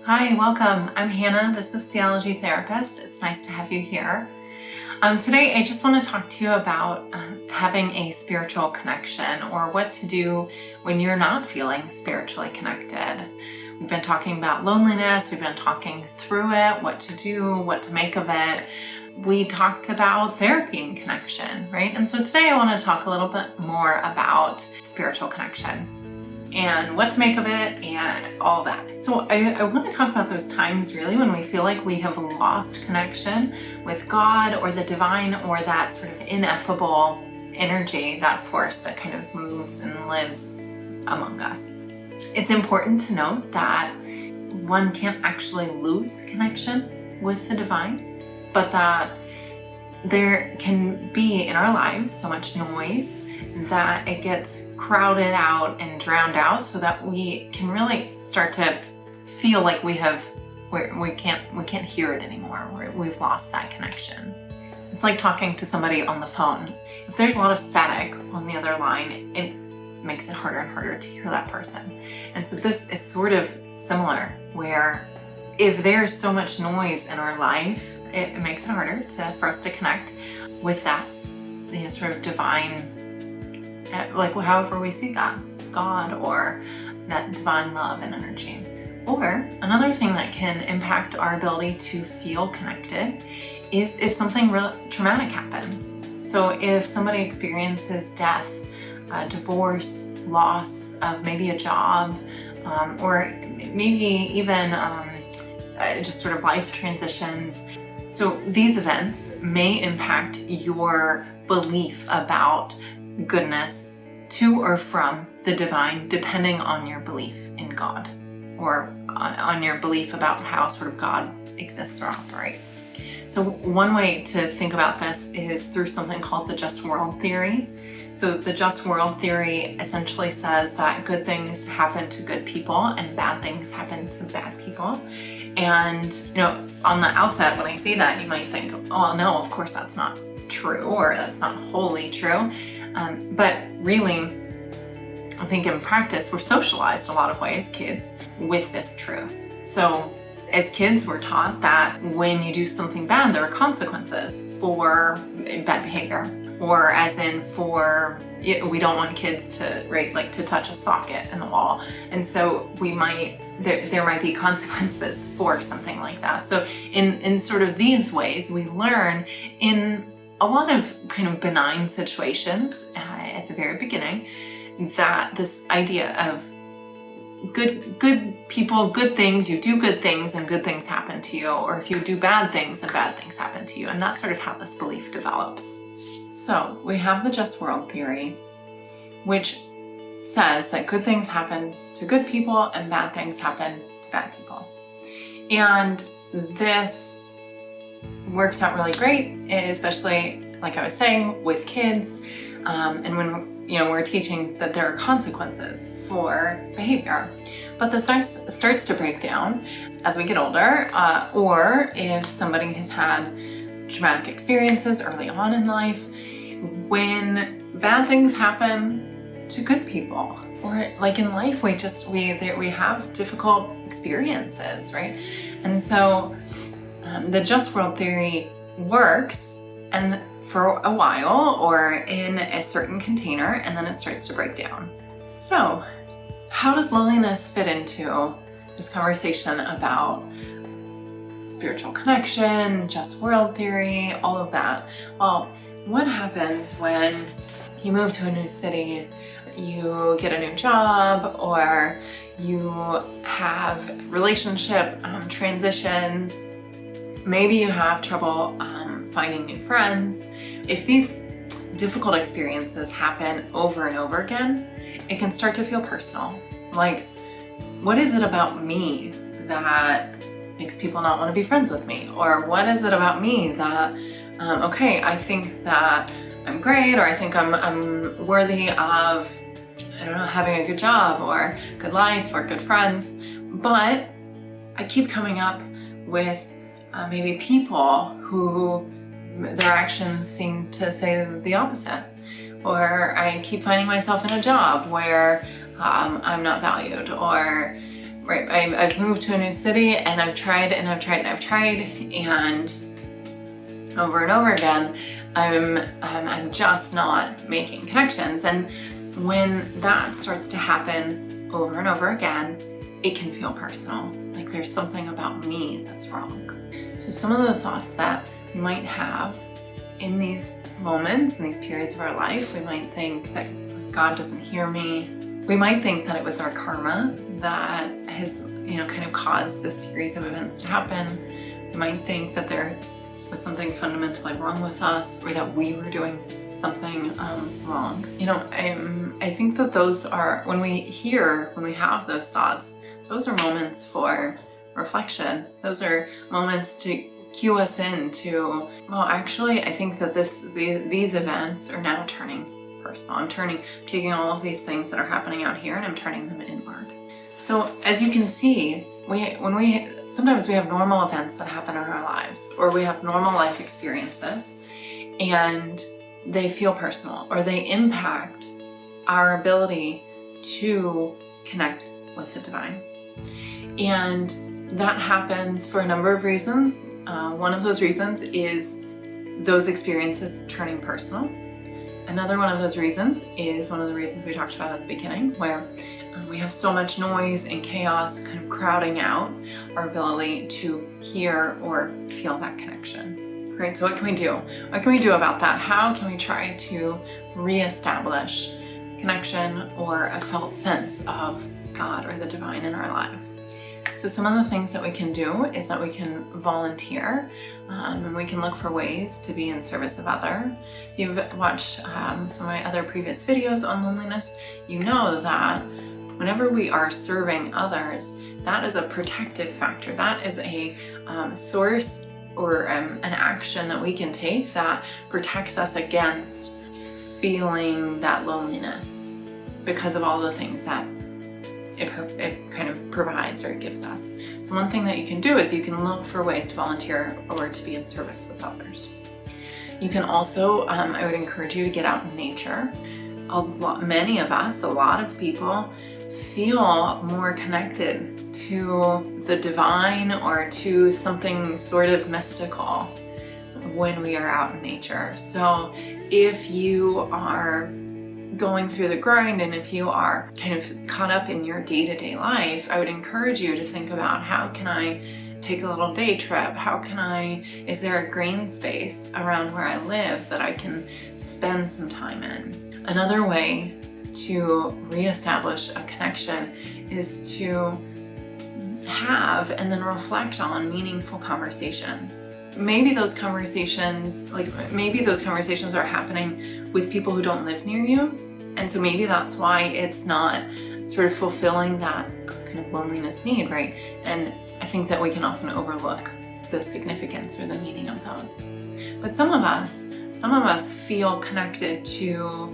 Hi, welcome. I'm Hannah. This is Theology Therapist. It's nice to have you here. Today, I just want to talk to you about having a spiritual connection, or what to do when you're not feeling spiritually connected. We've been talking about loneliness. We've been talking through it, what to do, what to make of it. We talked about therapy and connection, right? And so today I want to talk a little bit more about spiritual connection and what to make of it and all that. So I want to talk about those times really when we feel like we have lost connection with God or the divine, or that sort of ineffable energy, that force that kind of moves and lives among us. It's important to note that one can't actually lose connection with the divine, but that there can be in our lives so much noise that it gets crowded out and drowned out, so that we can really start to feel like we can't hear it anymore. We've lost that connection. It's like talking to somebody on the phone. If there's a lot of static on the other line, it makes it harder and harder to hear that person. And so this is sort of similar, where if there's so much noise in our life, it makes it harder for us to connect with that, sort of divine, like however we see that, God, or that divine love and energy. Or another thing that can impact our ability to feel connected is if something real traumatic happens. So if somebody experiences death, divorce, loss of maybe a job, or maybe even just sort of life transitions. So these events may impact your belief about goodness to or from the divine, depending on your belief in God, or on your belief about how sort of God exists or operates. So one way to think about this is through something called the just world theory. So the just world theory essentially says that good things happen to good people and bad things happen to bad people. And, on the outset, when I say that, you might think, oh no, of course that's not true, or that's not wholly true. But really, I think in practice, we're socialized a lot of ways, kids, with this truth. So as kids, we're taught that when you do something bad, there are consequences for bad behavior. Or as in we don't want kids to touch a socket in the wall. And so there might be consequences for something like that. So in sort of these ways, we learn in a lot of kind of benign situations at the very beginning that this idea of good people, good things, you do good things and good things happen to you, or if you do bad things, then bad things happen to you. And that's sort of how this belief develops. So we have the just world theory, which says that good things happen to good people and bad things happen to bad people. And this works out really great, especially, like I was saying, with kids, and when we're teaching that there are consequences for behavior. But this starts to break down as we get older, or if somebody has had traumatic experiences early on in life, when bad things happen to good people, or like in life, we have difficult experiences, right? And so the just world theory works, and for a while, or in a certain container, and then it starts to break down. So how does loneliness fit into this conversation about spiritual connection, just world theory, all of that? Well, what happens when you move to a new city, you get a new job, or you have relationship transitions? Maybe you have trouble finding new friends. If these difficult experiences happen over and over again, it can start to feel personal. Like, what is it about me that makes people not want to be friends with me? Or what is it about me that, I think that I'm great, or I think I'm worthy of, having a good job or good life or good friends, but I keep coming up with maybe people who their actions seem to say the opposite. Or I keep finding myself in a job where I'm not valued, or right? I've moved to a new city and I've tried and I've tried and I've tried, and over and over again, I'm just not making connections. And when that starts to happen over and over again, it can feel personal, like there's something about me that's wrong. So some of the thoughts that we might have in these moments, in these periods of our life, we might think that God doesn't hear me. We might think that it was our karma that has, kind of caused this series of events to happen. We might think that there was something fundamentally wrong with us, or that we were doing something wrong. I think that those are, when we have those thoughts, those are moments for reflection. Those are moments to cue us into, well, actually, I think that these events are now turning personal. I'm taking all of these things that are happening out here and I'm turning them inward. So as you can see, sometimes we have normal events that happen in our lives, or we have normal life experiences, and they feel personal, or they impact our ability to connect with the divine. And that happens for a number of reasons. One of those reasons is those experiences turning personal. Another one of those reasons is one of the reasons we talked about at the beginning, where we have so much noise and chaos kind of crowding out our ability to hear or feel that connection. Right? So what can we do? What can we do about that? How can we try to reestablish connection or a felt sense of God or the divine in our lives? So some of the things that we can do is that we can volunteer, and we can look for ways to be in service of other. If you've watched some of my other previous videos on loneliness, you know that whenever we are serving others, that is a protective factor. That is a source or an action that we can take that protects us against feeling that loneliness because of all the things that it kind of provides or it gives us. So one thing that you can do is you can look for ways to volunteer or to be in service with others. You can also, I would encourage you to get out in nature. Many of us, a lot of people, feel more connected to the divine or to something sort of mystical when we are out in nature. So if you are going through the grind and if you are kind of caught up in your day-to-day life, I would encourage you to think about, how can I take a little day trip? Is there a green space around where I live that I can spend some time in? Another way to reestablish a connection is to have and then reflect on meaningful conversations. Maybe those conversations are happening with people who don't live near you. And so maybe that's why it's not sort of fulfilling that kind of loneliness need, right? And I think that we can often overlook the significance or the meaning of those. But some of us feel connected to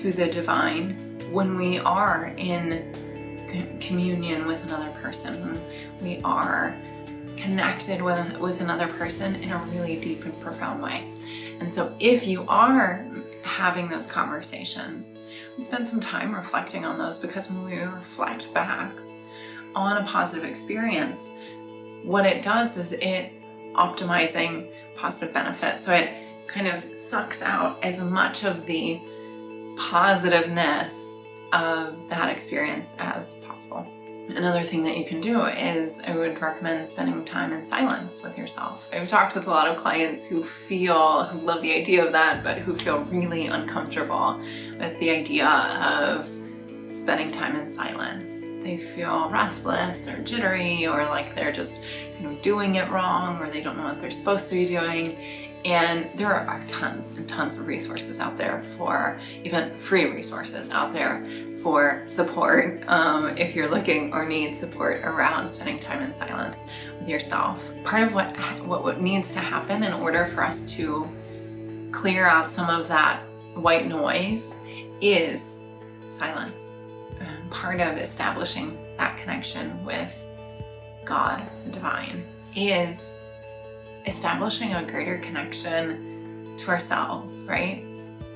the divine when we are in communion with another person, when we are connected with another person in a really deep and profound way. And so if you are having those conversations, spend some time reflecting on those, because when we reflect back on a positive experience, what it does is it optimizing positive benefits. So it kind of sucks out as much of the positiveness of that experience as possible. Another thing that you can do is, I would recommend spending time in silence with yourself. I've talked with a lot of clients who love the idea of that, but who feel really uncomfortable with the idea of spending time in silence. They feel restless or jittery, or like they're just kind of doing it wrong, or they don't know what they're supposed to be doing. And there are tons and tons of resources out there, for even free resources out there for support if you're looking or need support around spending time in silence with yourself. Part of what needs to happen in order for us to clear out some of that white noise is silence. Part of establishing that connection with God, the divine, is establishing a greater connection to ourselves, right?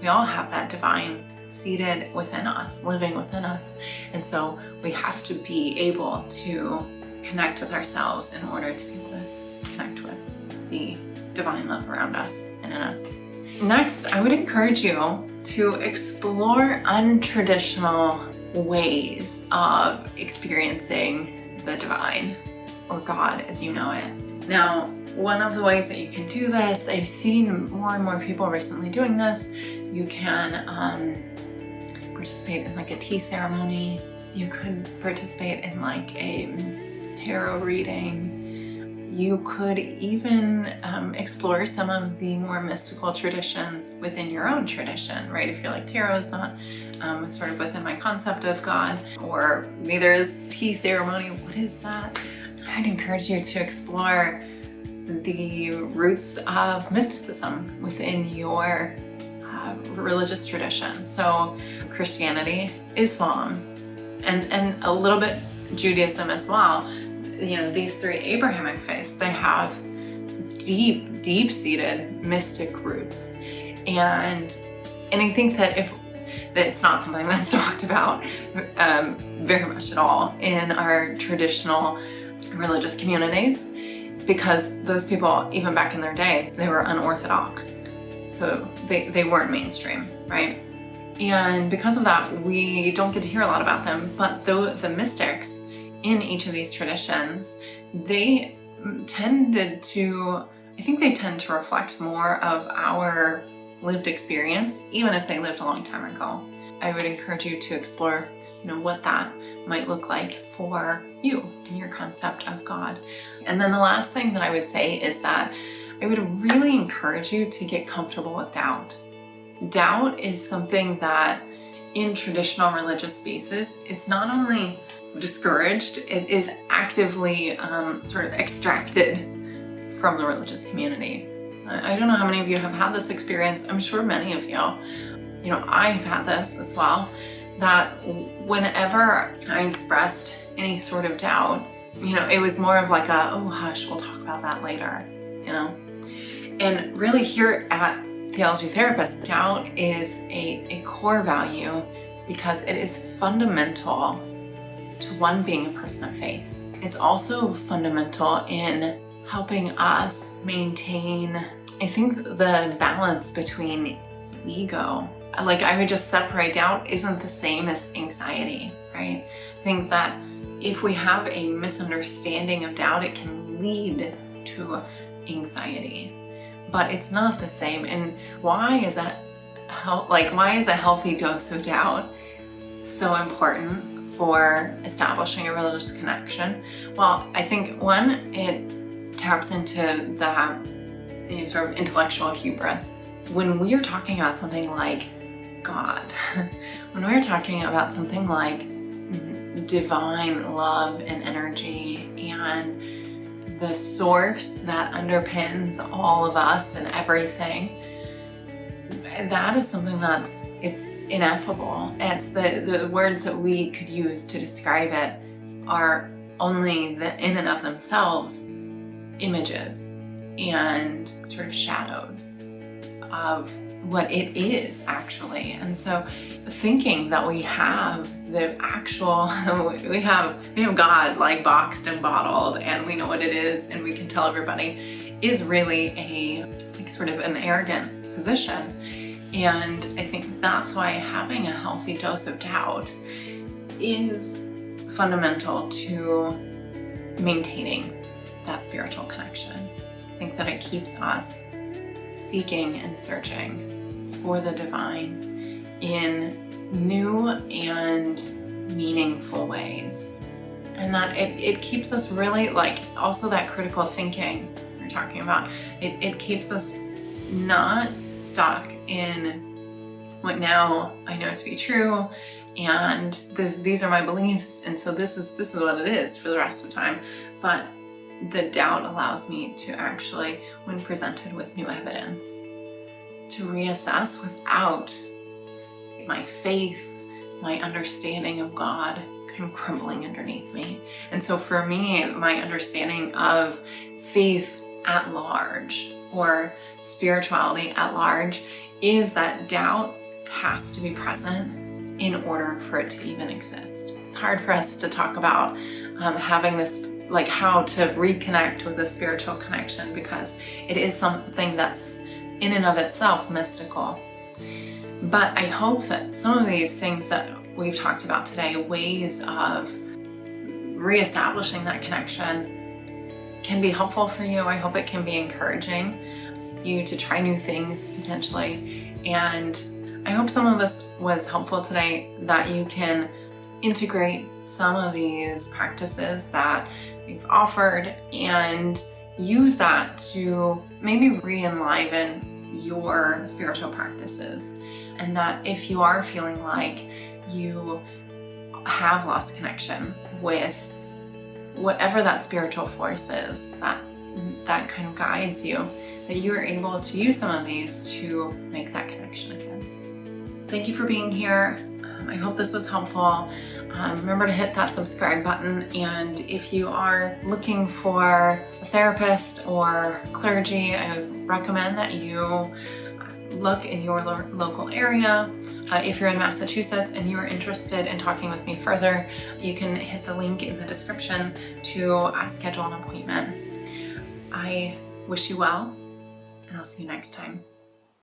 We all have that divine seated within us, living within us. And so we have to be able to connect with ourselves in order to be able to connect with the divine love around us and in us. Next, I would encourage you to explore untraditional ways of experiencing the divine, or God as you know it. Now, one of the ways that you can do this, I've seen more and more people recently doing this. You can participate in like a tea ceremony. You could participate in like a tarot reading. You could even explore some of the more mystical traditions within your own tradition, right? If you're like, tarot is not sort of within my concept of God, or neither is tea ceremony, what is that? I'd encourage you to explore the roots of mysticism within your religious tradition. So Christianity, Islam, and a little bit Judaism as well. You know, these three Abrahamic faiths, they have deep-seated mystic roots. And I think that it's not something that's talked about very much at all in our traditional religious communities, because those people, even back in their day, they were unorthodox. So they weren't mainstream, right? And because of that, we don't get to hear a lot about them. But the mystics in each of these traditions, they tended to, I think they tend to reflect more of our lived experience, even if they lived a long time ago. I would encourage you to explore, what that might look like for you and your concept of God. And then the last thing that I would say is that I would really encourage you to get comfortable with doubt. Doubt is something that in traditional religious spaces, it's not only discouraged, it is actively sort of extracted from the religious community. I don't know how many of you have had this experience. I'm sure many of you. I've had this as well, that whenever I expressed any sort of doubt, it was more of like oh hush, we'll talk about that later, And really here at Theology Therapist, doubt is a core value because it is fundamental to one being a person of faith. It's also fundamental in helping us maintain, I think, the balance between ego. Like, I would just separate doubt isn't the same as anxiety, right? I think that if we have a misunderstanding of doubt, it can lead to anxiety, but it's not the same. And why is a healthy dose of doubt so important for establishing a religious connection? Well, I think one, it taps into the sort of intellectual hubris. When we are talking about something like God, when we're talking about something like divine love and energy and the source that underpins all of us and everything, that is something it's ineffable. It's the words that we could use to describe it are only in and of themselves images and sort of shadows of what it is actually. And so thinking that we have the actual, we have God like boxed and bottled and we know what it is and we can tell everybody is really sort of an arrogant position. And I think that's why having a healthy dose of doubt is fundamental to maintaining that spiritual connection. I think that it keeps us seeking and searching for the divine in new and meaningful ways. And that it keeps us really, also that critical thinking we're talking about, it keeps us not stuck in what now I know to be true, and these are my beliefs, and so this is what it is for the rest of the time. But the doubt allows me to actually, when presented with new evidence, to reassess without my faith, my understanding of God kind of crumbling underneath me. And so for me, my understanding of faith at large or spirituality at large is that doubt has to be present in order for it to even exist. It's hard for us to talk about having this, like how to reconnect with a spiritual connection, because it is something that's in and of itself mystical. But I hope that some of these things that we've talked about today, ways of reestablishing that connection, can be helpful for you. I hope it can be encouraging you to try new things potentially. And I hope some of this was helpful today, that you can integrate some of these practices that we've offered and use that to maybe re-enliven your spiritual practices. And that if you are feeling like you have lost connection with whatever that spiritual force is that kind of guides you, that you are able to use some of these to make that connection again. Thank you for being here. I hope this was helpful. Remember to hit that subscribe button, and if you are looking for a therapist or clergy, I would recommend that you look in your local area. If you're in Massachusetts and you are interested in talking with me further, you can hit the link in the description to schedule an appointment. I wish you well, and I'll see you next time.